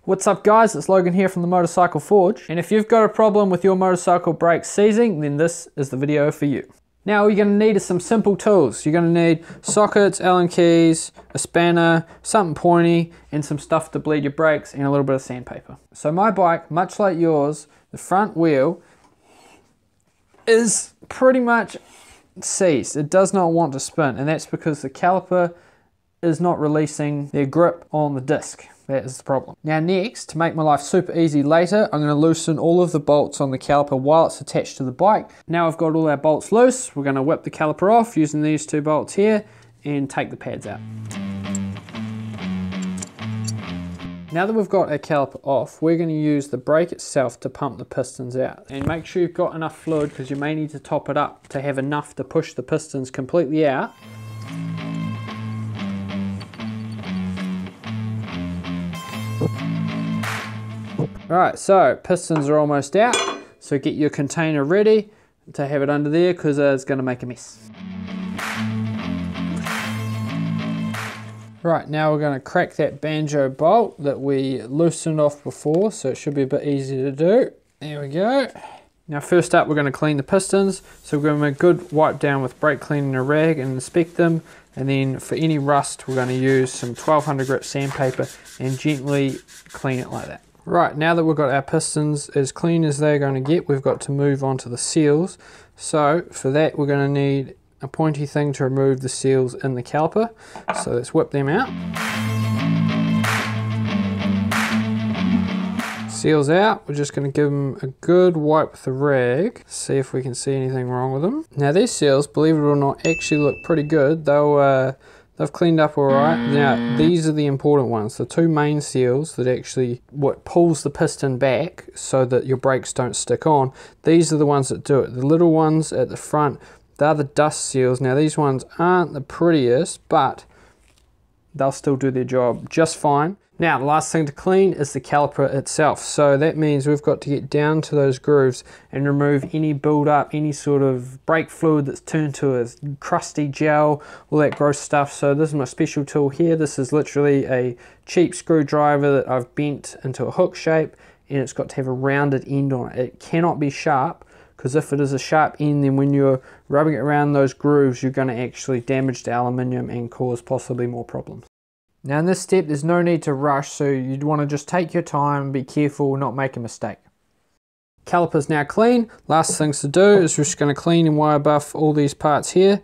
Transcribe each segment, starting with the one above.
What's up guys, it's Logan here from the Motorcycle Forge, and if you've got a problem with your motorcycle brakes seizing, then this is the video for you. Now all you're going to need is some simple tools. You're going to need sockets, Allen keys, a spanner, something pointy, and some stuff to bleed your brakes, and a little bit of sandpaper. So my bike, much like yours, the front wheel is pretty much seized. It does not want to spin, and that's because the caliper is not releasing their grip on the disc. That is the problem. Now next, to make my life super easy later, I'm going to loosen all of the bolts on the caliper while it's attached to the bike. Now I've got all our bolts loose, we're going to whip the caliper off using these two bolts here and take the pads out. Now that we've got our caliper off, we're going to use the brake itself to pump the pistons out. And make sure you've got enough fluid because you may need to top it up to have enough to push the pistons completely out. Alright, so pistons are almost out, so get your container ready to have it under there because it's going to make a mess. Right, now we're going to crack that banjo bolt that we loosened off before, so it should be a bit easier to do. There we go. Now first up we're going to clean the pistons, so we're going to make a good wipe down with brake cleaner rag and inspect them, and then for any rust we're going to use some 1200 grit sandpaper and gently clean it like that. Right, now that we've got our pistons as clean as they're going to get, we've got to move on to the seals. So for that we're going to need a pointy thing to remove the seals in the caliper. So let's whip them out. Seals out, we're just going to give them a good wipe with the rag, see if we can see anything wrong with them. Now these seals, believe it or not, actually look pretty good. They've cleaned up alright. Now these are the important ones, the two main seals that actually what pulls the piston back so that your brakes don't stick on. These are the ones that do it. The little ones at the front, they're the dust seals. Now these ones aren't the prettiest, but they'll still do their job just fine. Now the last thing to clean is the caliper itself. So that means we've got to get down to those grooves and remove any build-up, any sort of brake fluid that's turned to a crusty gel, all that gross stuff. So this is my special tool here. This is literally a cheap screwdriver that I've bent into a hook shape, and it's got to have a rounded end on it. It cannot be sharp, because if it is a sharp end, then when you're rubbing it around those grooves, you're going to actually damage the aluminium and cause possibly more problems. Now in this step there's no need to rush, so you'd want to just take your time, be careful, not make a mistake. Caliper's now clean. Last things to do is we're just going to clean and wire buff all these parts here.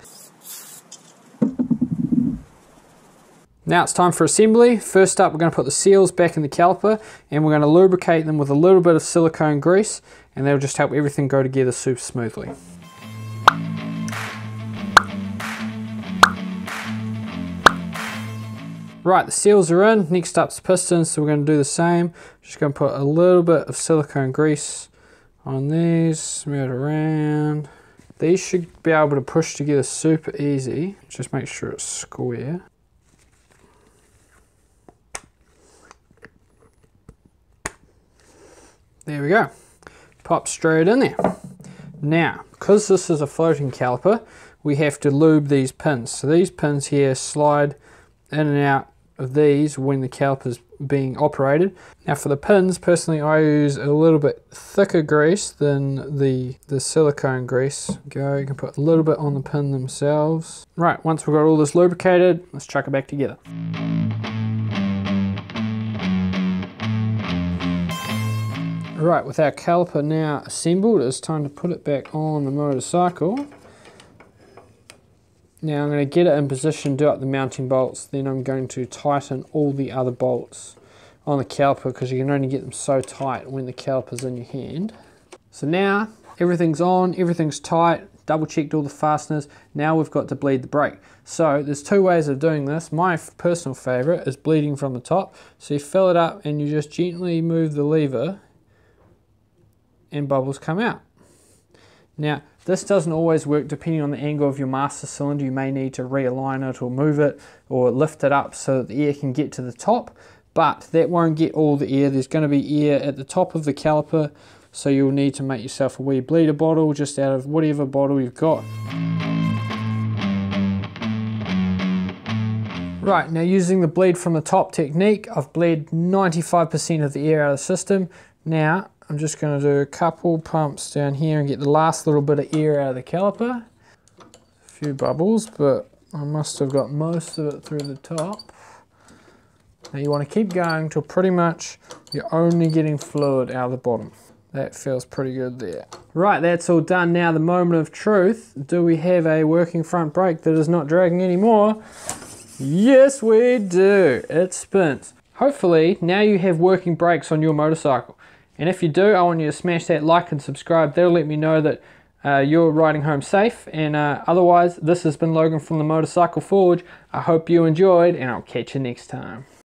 Now it's time for assembly. First up we're going to put the seals back in the caliper, and we're going to lubricate them with a little bit of silicone grease, and that'll just help everything go together super smoothly. Right, the seals are in. Next up's the pistons, so we're going to do the same. Just going to put a little bit of silicone grease on these, smear it around. These should be able to push together super easy. Just make sure it's square. There we go. Pop straight in there. Now, because this is a floating caliper, we have to lube these pins. So these pins here slide in and out of these when the caliper's being operated. Now for the pins, personally I use a little bit thicker grease than the silicone grease. You can put a little bit on the pin themselves. Right, once we've got all this lubricated, let's chuck it back together. Right, with our caliper now assembled, it's time to put it back on the motorcycle. Now I'm going to get it in position, do up the mounting bolts, then I'm going to tighten all the other bolts on the caliper because you can only get them so tight when the caliper's in your hand. So now everything's on, everything's tight, double checked all the fasteners. Now we've got to bleed the brake. So there's two ways of doing this. My personal favourite is bleeding from the top. So you fill it up and you just gently move the lever and bubbles come out. Now this doesn't always work. Depending on the angle of your master cylinder, you may need to realign it or move it or lift it up so that the air can get to the top, but that won't get all the air. There's going to be air at the top of the caliper, so you'll need to make yourself a wee bleeder bottle just out of whatever bottle you've got. Right, now using the bleed from the top technique, I've bled 95% of the air out of the system. Now, I'm just going to do a couple pumps down here and get the last little bit of air out of the caliper. A few bubbles, but I must have got most of it through the top. Now you want to keep going till pretty much you're only getting fluid out of the bottom. That feels pretty good there. Right, that's all done. Now the moment of truth. Do we have a working front brake that is not dragging anymore? Yes, we do. It spins. Hopefully, now you have working brakes on your motorcycle. And if you do, I want you to smash that like and subscribe. That'll let me know that you're riding home safe. And otherwise, this has been Logan from the Motorcycle Forge. I hope you enjoyed, and I'll catch you next time.